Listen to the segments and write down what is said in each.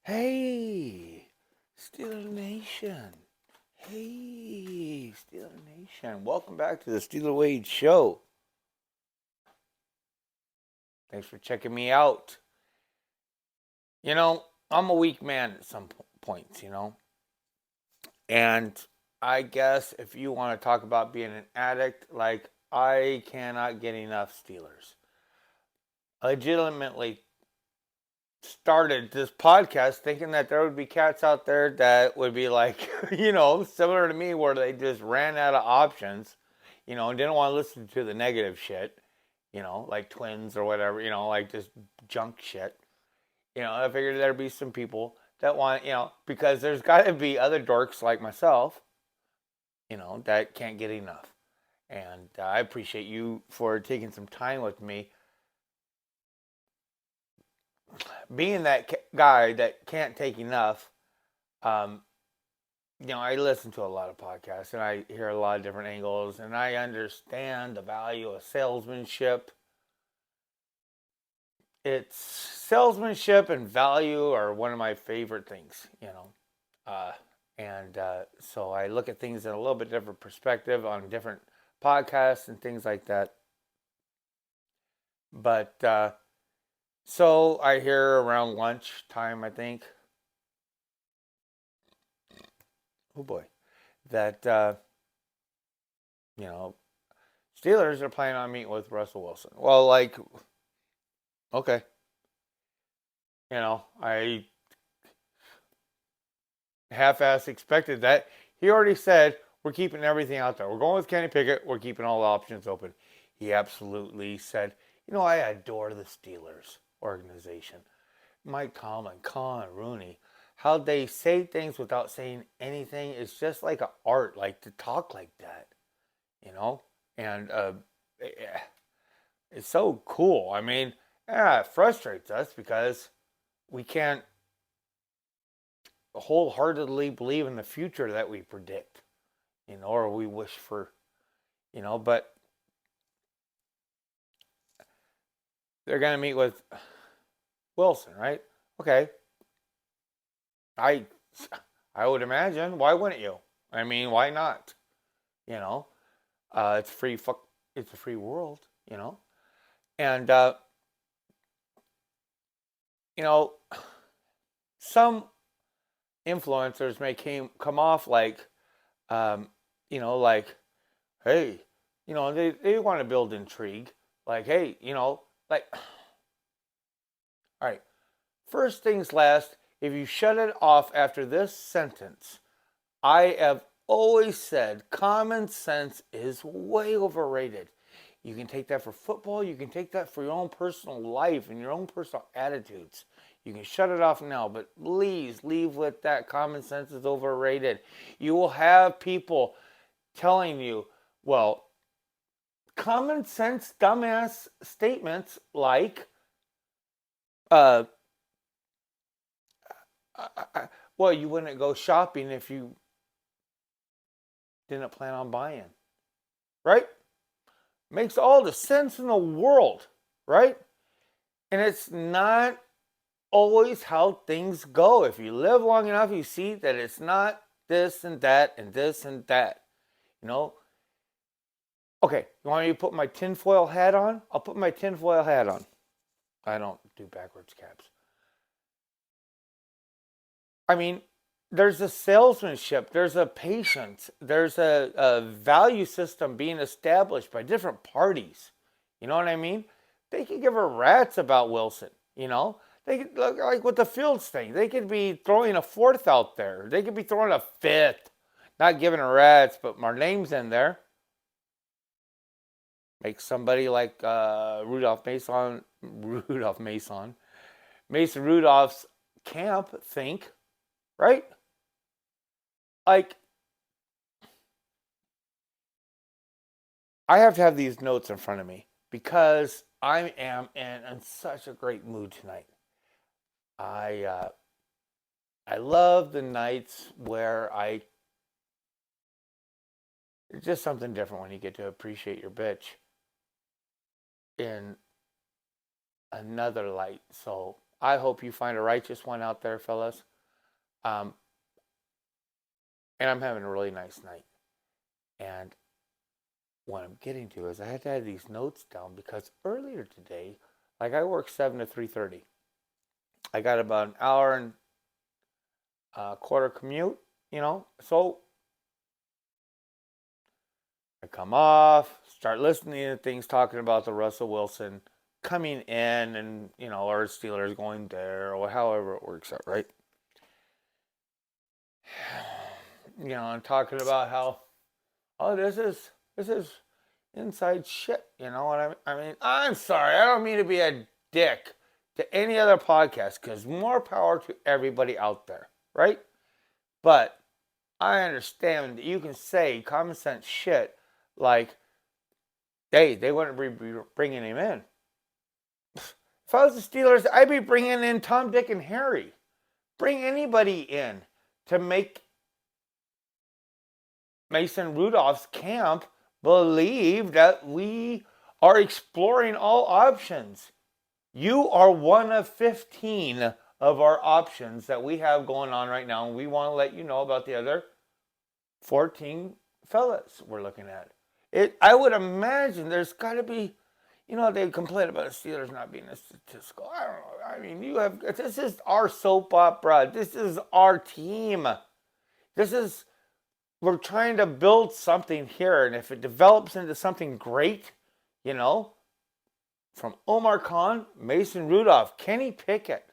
Hey, Steeler Nation. Hey, Steeler Nation. Welcome back to the Steeler Wade Show. Thanks for checking me out. I'm a weak man at some points. And I guess if you want to talk about being an addict, like, I cannot get enough Steelers. I legitimately started this podcast thinking that there would be cats out there that would be like, similar to me, where they just ran out of options, and didn't want to listen to the negative shit, like twins or whatever, like just junk shit. I figured there'd be some people that want, because there's got to be other dorks like myself, that can't get enough. And I appreciate you for taking some time with me being that guy that can't take enough. um, I listen to a lot of podcasts and I hear a lot of different angles, and I understand the value of salesmanship. It's salesmanship and value are one of my favorite things. Uh, and so I look at things in a little bit different perspective on different podcasts and things like that. But so I hear around lunchtime, I think. Oh boy, that you know Steelers are planning on meeting with Russell Wilson. Well, like, okay, I half-ass expected that. He already said we're keeping everything out there. We're going with Kenny Pickett. We're keeping all the options open. He absolutely said, I adore the Steelers organization. Mike Tomlin, Con, Rooney, how they say things without saying anything is just like an art, like to talk like that, you know? And it's so cool. I mean, yeah, it frustrates us because we can't wholeheartedly believe in the future that we predict, or we wish for, but they're going to meet with Wilson, right? Okay. I I would imagine. Why wouldn't you? I mean, why not? You know, it's free. It's a free world. And you know, some influencers may come off like, um, like, hey, they want to build intrigue. Like, hey, like, all right, first things last, if you shut it off after this sentence, I have always said common sense is way overrated. You can take that for football, you can take that for your own personal life and your own personal attitudes. You can shut it off now, but please leave with that common sense is overrated. You will have people telling you, well, common sense dumbass statements like, uh, well, you wouldn't go shopping if you didn't plan on buying, right? Makes all the sense in the world, right? And it's not always how things go. If you live long enough, you see that it's not this and that and this and that. You know? Okay, you want me to put my tinfoil hat on? I'll put my tinfoil hat on. I don't do backwards caps. I mean, there's a salesmanship, there's a patience, there's a value system being established by different parties. You know what I mean? They could give a rat's about Wilson. They could look like with the Fields thing. They could be throwing a fourth out there. They could be throwing a fifth. Not giving a rat's, but my name's in there. Make somebody like Mason Rudolph's camp think, right? Like, I have to have these notes in front of me because I am in such a great mood tonight. I uh, I love the nights where it's just something different when you get to appreciate your bitch in another light. So I hope you find a righteous one out there, fellas. Um, and I'm having a really nice night. And what I'm getting to is I had to have these notes down because earlier today, like I work 7 to 3:30. I got about an hour and a quarter commute, So I come off, start listening to things talking about the Russell Wilson coming in and, or Steelers going there or however it works out, right? And talking about how, oh, this is inside shit, what I mean? I'm sorry, I don't mean to be a dick to any other podcast because more power to everybody out there, right? But I understand that you can say common sense shit like, hey, they wouldn't be bringing him in. If I was the Steelers, I'd be bringing in Tom, Dick, and Harry. Bring anybody in to make Mason Rudolph's camp believe that we are exploring all options. You are one of 15 of our options that we have going on right now, and we want to let you know about the other 14 fellas we're looking at. I would imagine there's got to be, they complain about the Steelers not being a statistical. I don't know. I mean, this is our soap opera. This is our team. We're trying to build something here, and if it develops into something great, from Omar Khan, Mason Rudolph, Kenny Pickett,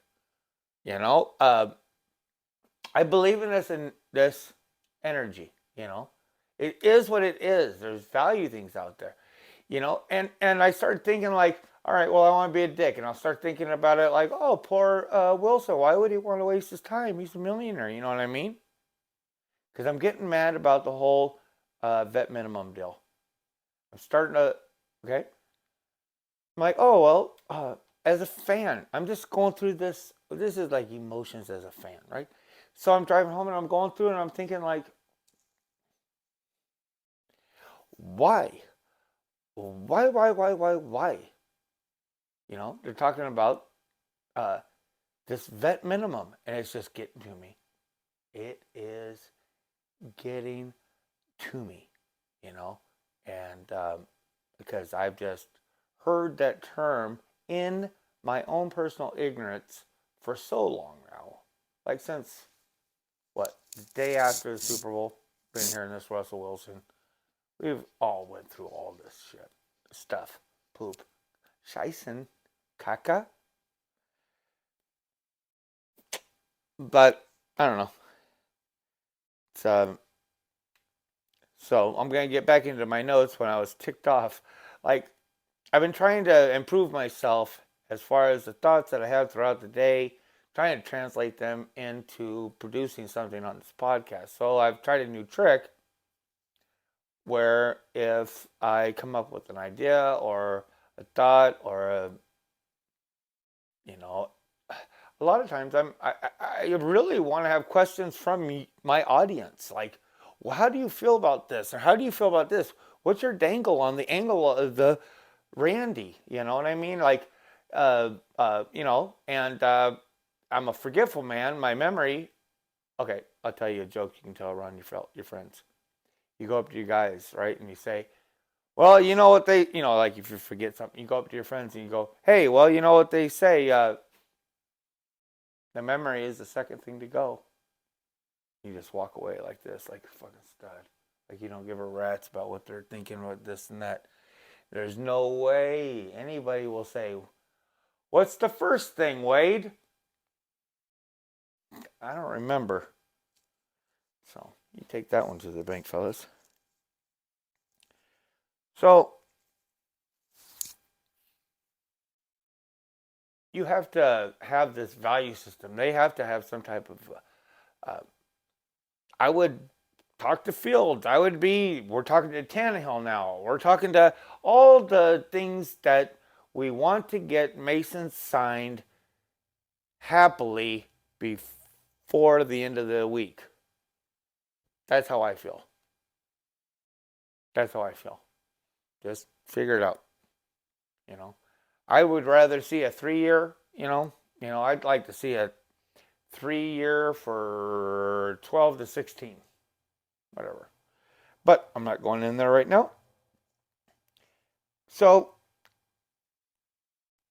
I believe in this energy, It is what it is. There's value things out there, and I started thinking like, all right, well, I want to be a dick, and I'll start thinking about it like, oh, poor Wilson, why would he want to waste his time? He's a millionaire, you know what I mean? Because I'm getting mad about the whole vet minimum deal. I'm starting to, okay? I'm like, oh, well, as a fan, I'm just going through this. This is like emotions as a fan, right? So I'm driving home and I'm going through and I'm thinking like, why? Why? They're talking about this vet minimum and it's just getting to me. It is getting to me, and because I've just heard that term in my own personal ignorance for so long now, like since what, the day after the Super Bowl, been hearing this Russell Wilson. We've all went through all this shit, stuff, poop, scheißen, caca, but I don't know. It's So I'm going to get back into my notes when I was ticked off. Like, I've been trying to improve myself as far as the thoughts that I have throughout the day, trying to translate them into producing something on this podcast. So I've tried a new trick where if I come up with an idea or a thought or a lot of times I really want to have questions from my audience, like, well, how do you feel about this? Or how do you feel about this? What's your dangle on the angle of the Randy? You know what I mean? Like, and I'm a forgetful man. My memory. Okay, I'll tell you a joke you can tell around your friends. You go up to your guys, right, and you say, well, you know what they, like if you forget something, you go up to your friends and you go, hey, well, you know what they say, the memory is the second thing to go. You just walk away like this, like a fucking stud. Like you don't give a rat's about what they're thinking about this and that. There's no way anybody will say, what's the first thing, Wade? I don't remember. So you take that one to the bank, fellas. So you have to have this value system. They have to have some type of. I would talk to Fields. We're talking to Tannehill now. We're talking to all the things that we want to get Mason signed happily before the end of the week. That's how I feel. Just figure it out. I would rather see a 3-year, I'd like to see a 3-year for 12 to 16, whatever. But I'm not going in there right now. So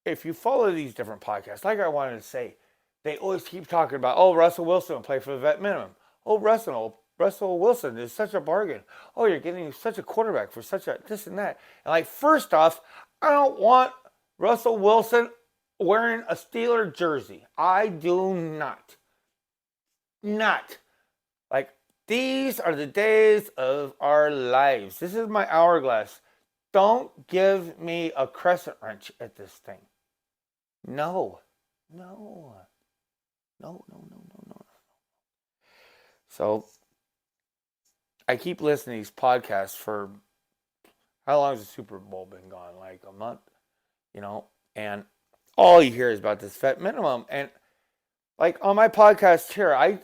if you follow these different podcasts, like I wanted to say, they always keep talking about, oh, Russell Wilson will play for the vet minimum. Oh, Russell Wilson is such a bargain. Oh, you're getting such a quarterback for such a this and that. And like, first off, I don't want Russell Wilson wearing a Steeler jersey. I do not. Not. Like, these are the days of our lives. This is my hourglass. Don't give me a crescent wrench at this thing. No. No. No, no, no, no, no. So I keep listening to these podcasts for how long has the Super Bowl been gone? Like a month, and all you hear is about this vet minimum. And like on my podcast here, I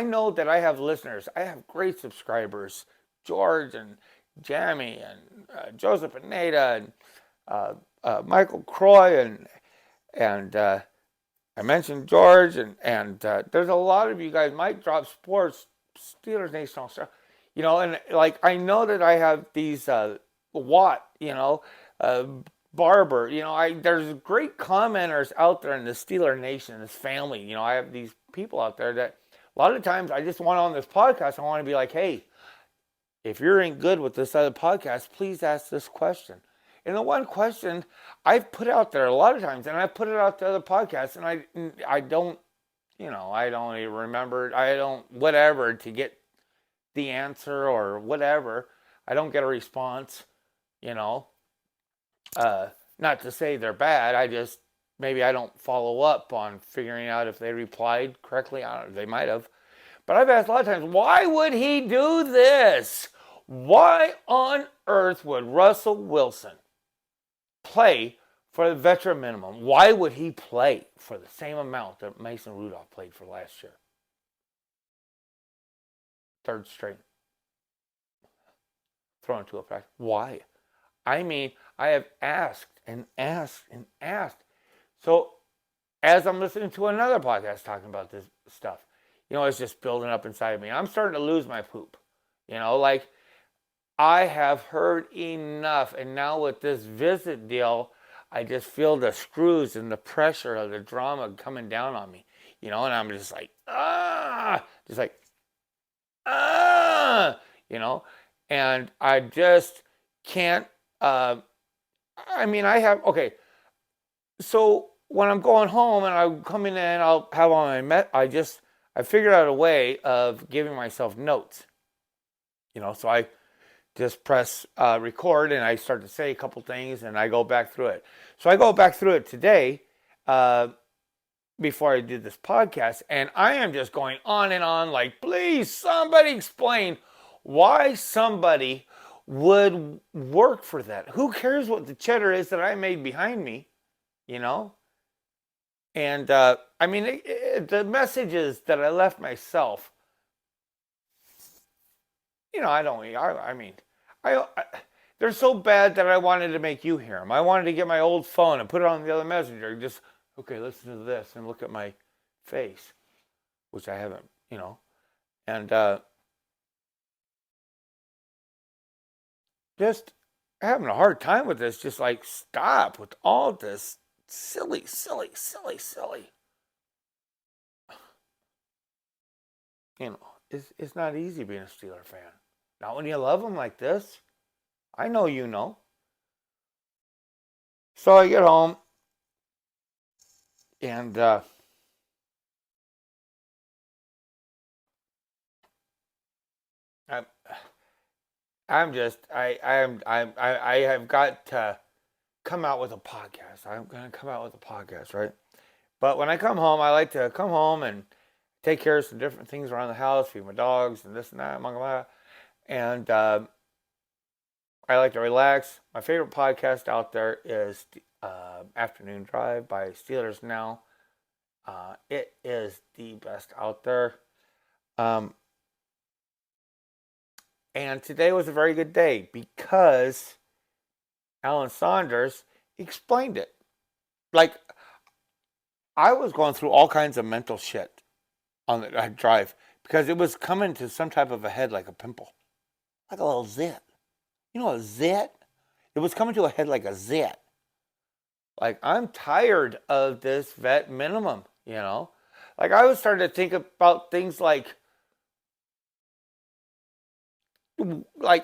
know that I have listeners. I have great subscribers, George and Jamie and Joseph and Nada and Michael Croy and I mentioned George and there's a lot of you guys. Mike Drop Sports, Steelers Nation All Star, and like I know that I have these Watt, Barber, there's great commenters out there in the Steeler Nation, this family. I have these people out there that a lot of times I just want on this podcast. I want to be like, hey, if you're in good with this other podcast, please ask this question. And the one question I've put out there a lot of times, and I've put it out to other podcasts, and I don't, I don't even remember, I don't, whatever, to get the answer or whatever. I don't get a response, not to say they're bad. Maybe I don't follow up on figuring out if they replied correctly. I don't know, they might have. But I've asked a lot of times, why would he do this? Why on earth would Russell Wilson play for the veteran minimum? Why would he play for the same amount that Mason Rudolph played for last year? Third string. Thrown into a practice. Why? I mean, I have asked and asked and asked. So as I'm listening to another podcast talking about this stuff, it's just building up inside of me. I'm starting to lose my poop. Like, I have heard enough. And now with this visit deal, I just feel the screws and the pressure of the drama coming down on me. And I'm just like, and I just can't, okay. So when I'm going home and I'm coming in, I'll have on I figured out a way of giving myself notes. So I just press record and I start to say a couple things and I go back through it. So I go back through it today before I did this podcast, and I am just going on and on like, please, somebody explain why somebody would work for that. Who cares what the cheddar is that I made behind me, And the messages that I left myself, they're so bad that I wanted to make you hear them. I wanted to get my old phone and put it on the other messenger. Just, okay, listen to this and look at my face, which I haven't, and just having a hard time with this. Just like, stop with all this silly. It's not easy being a Steeler fan. Not when you love them like this. I know you know. So I get home and I have got to come out with a podcast. I'm gonna come out with a podcast, right? But when I come home, I like to come home and take care of some different things around the house, feed my dogs and this and that, and I like to relax. My favorite podcast out there is Afternoon Drive by Steelers Now. It is the best out there. And today was a very good day because Alan Saunders explained it. Like, I was going through all kinds of mental shit on the drive because it was coming to some type of a head like a pimple, like a little zit. You know, a zit? It was coming to a head like a zit. Like, I'm tired of this vet minimum, you know? Like, I was starting to think about things like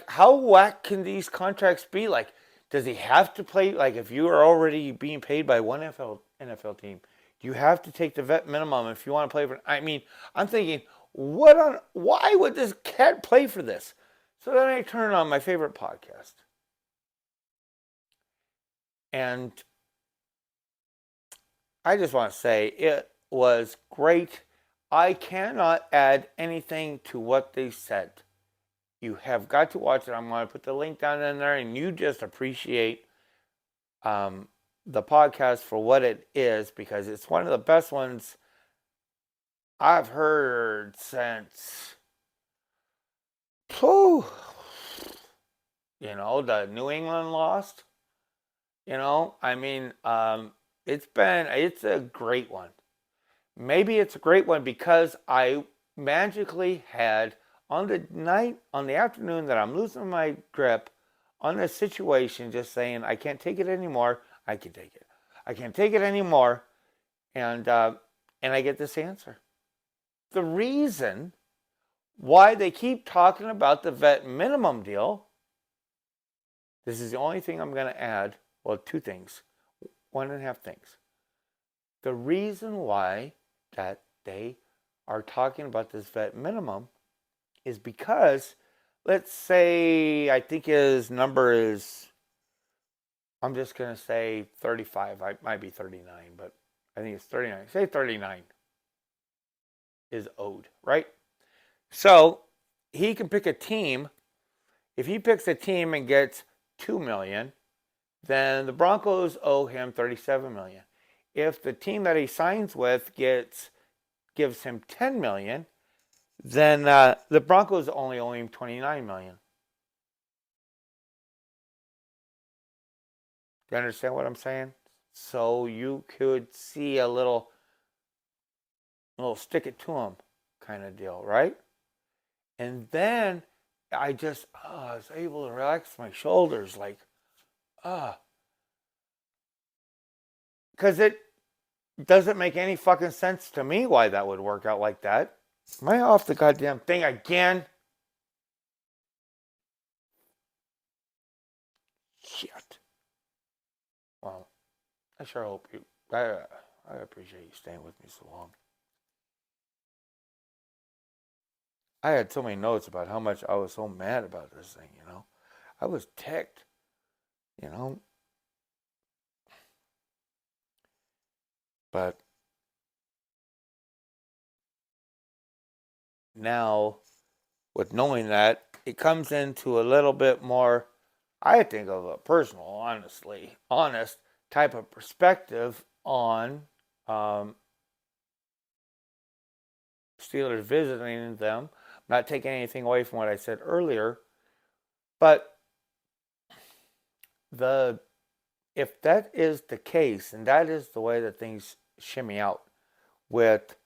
how whack can these contracts be? Like, does he have to play? Like, if you are already being paid by one NFL team, do you have to take the vet minimum if you want to play for? I mean, I'm thinking, why would this cat play for this? So then I turn on my favorite podcast, and I just want to say it was great. I cannot add anything to what they said. You have got to watch it. I'm going to put the link down in there, and you just appreciate the podcast for what it is, because it's one of the best ones I've heard since, whew, the New England lost. I mean, it's a great one. Maybe it's a great one because I magically had on the afternoon that I'm losing my grip on this situation, just saying, I can't take it anymore. I can take it. I can't take it anymore. And I get this answer. The reason why they keep talking about the vet minimum deal, this is the only thing I'm going to add. Well, two things. 1.5 things. The reason why that they are talking about this vet minimum is because, let's say, I think his number is, I'm just going to say 35. I might be 39, but I think it's 39. Say 39 is owed, right? So he can pick a team. If he picks a team and gets $2 million, then the Broncos owe him $37 million. If the team that he signs with gives him $10 million, then the Broncos only owe him $29 million. Do you understand what I'm saying? So you could see a little stick it to him kind of deal, right? And then I was able to relax my shoulders, like, because it doesn't make any fucking sense to me why that would work out like that. Am I off the goddamn thing again? Shit. Well, I sure hope I appreciate you staying with me so long. I had so many notes about how much I was so mad about this thing, I was ticked, you know. But now, with knowing that, it comes into a little bit more, I think, of a personal, honest type of perspective on Steelers visiting them. I'm not taking anything away from what I said earlier, but if that is the case, and that is the way that things shimmy out with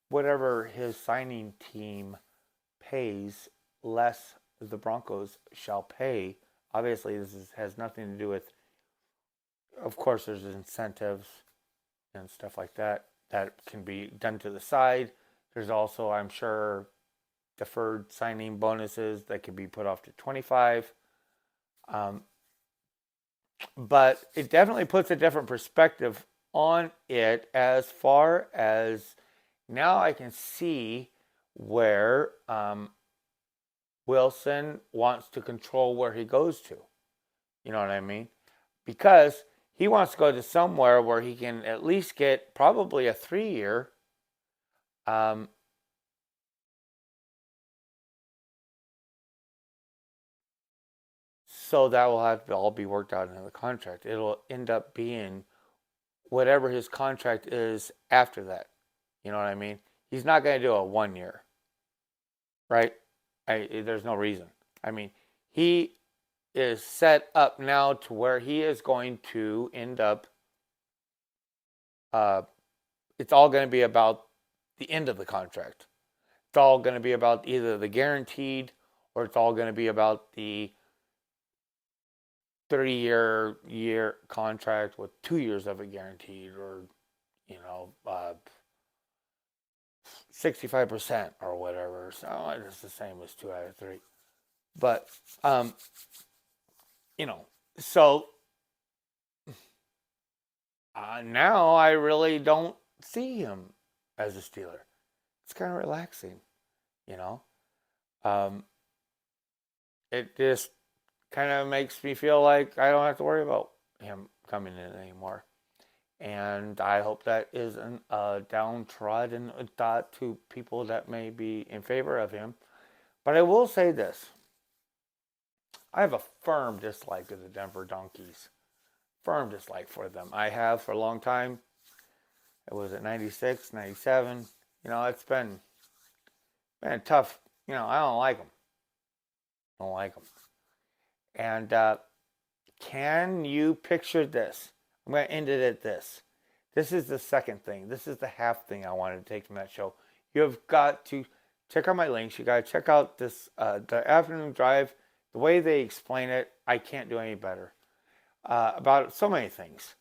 whatever his signing team pays, less the Broncos shall pay. Obviously, has nothing to do with, of course, there's incentives and stuff like that can be done to the side. There's also, I'm sure, deferred signing bonuses that can be put off to 25. But it definitely puts a different perspective on it, as far as now I can see where Wilson wants to control where he goes to. You know what I mean? Because he wants to go to somewhere where he can at least get probably a 3-year. So that will have to all be worked out in the contract. It'll end up being whatever his contract is after that. You know what I mean? He's not going to do a 1 year, right? There's no reason. I mean, he is set up now to where he is going to end up. It's all going to be about the end of the contract. It's all going to be about either the guaranteed, or it's all going to be about the 30-year contract with 2 years of it guaranteed, or 65% or whatever. So it's the same as 2 out of 3. But so now I really don't see him as a Steeler. It's kind of relaxing, you know. It just kind of makes me feel like I don't have to worry about him coming in anymore. And I hope that isn't a downtrodden thought to people that may be in favor of him. But I will say this. I have a firm dislike of the Denver Donkeys. Firm dislike for them. I have for a long time. It was at 96, 97. It's been tough. I don't like them. Don't like them. And can you picture this? I'm going to end it at this. This is the second thing. This is the half thing I wanted to take from that show. You have got to check out my links. You got to check out this the afternoon drive. The way they explain it, I can't do any better. About so many things.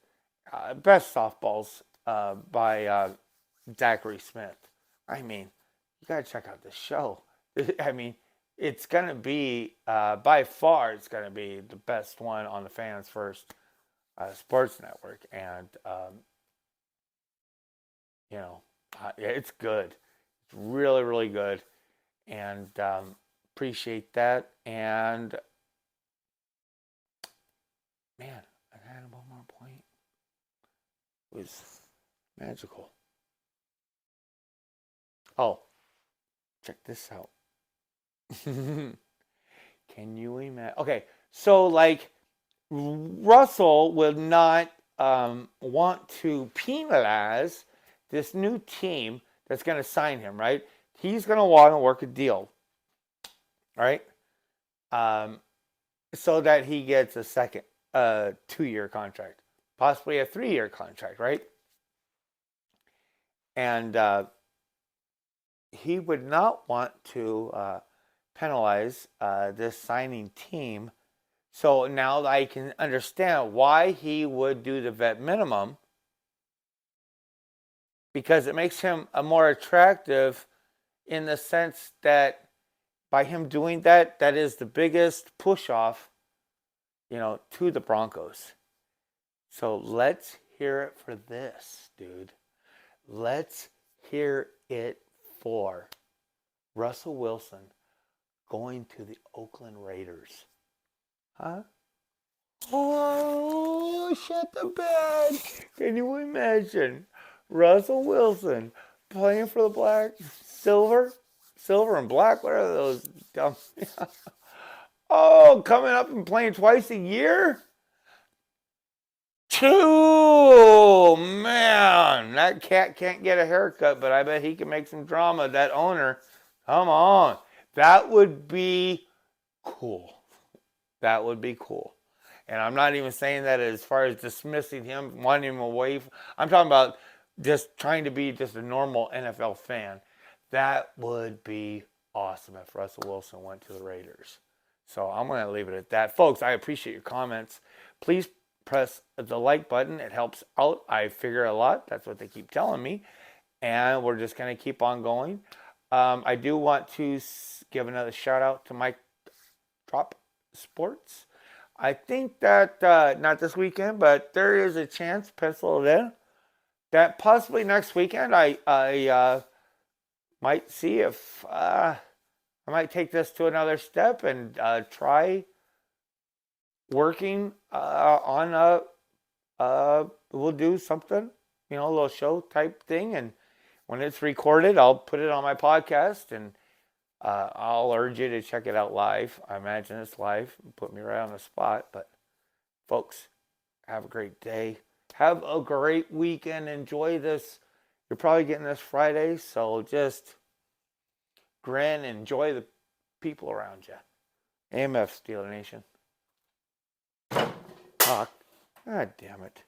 Best softballs by Zachary Smith. I mean, you got to check out this show. I mean, it's going to be, by far, it's going to be the best one on the Fans First Sports Network. And, it's good. It's really, really good. And appreciate that. And, man, I had one more point. It was magical. Oh, check this out. Can you imagine? Okay, so like Russell would not want to penalize this new team that's going to sign him, right? He's going to want to work a deal, right? So that he gets a second 2-year contract, possibly a 3-year contract, right? And he would not want to penalize this signing team. So now I can understand why he would do the vet minimum, because it makes him a more attractive in the sense that by him doing that, that is the biggest push off, to the Broncos. So let's hear it for this, dude. Let's hear it for Russell Wilson going to the Oakland Raiders. Huh? Oh, shut the bed. Can you imagine Russell Wilson playing for the silver and black? What are those dumb? Oh, coming up and playing twice a year? 2, man. That cat can't get a haircut, but I bet he can make some drama. That owner, come on. That would be cool. That would be cool. And I'm not even saying that as far as dismissing him, wanting him away. I'm talking about just trying to be just a normal NFL fan. That would be awesome if Russell Wilson went to the Raiders. So I'm going to leave it at that. Folks, I appreciate your comments. Please press the like button. It helps out. I figure a lot. That's what they keep telling me. And we're just going to keep on going. I do want to give another shout out to Mike Trop Sports. I think that, not this weekend, but there is a chance, pencil it in, that possibly next weekend I might see if I might take this to another step and try working on we'll do something, a little show type thing. And when it's recorded, I'll put it on my podcast, and I'll urge you to check it out live. I imagine it's live. Put me right on the spot. But folks, have a great day. Have a great weekend. Enjoy this. You're probably getting this Friday, so just grin and enjoy the people around you. AMF, Steeler Nation. talk. God damn it.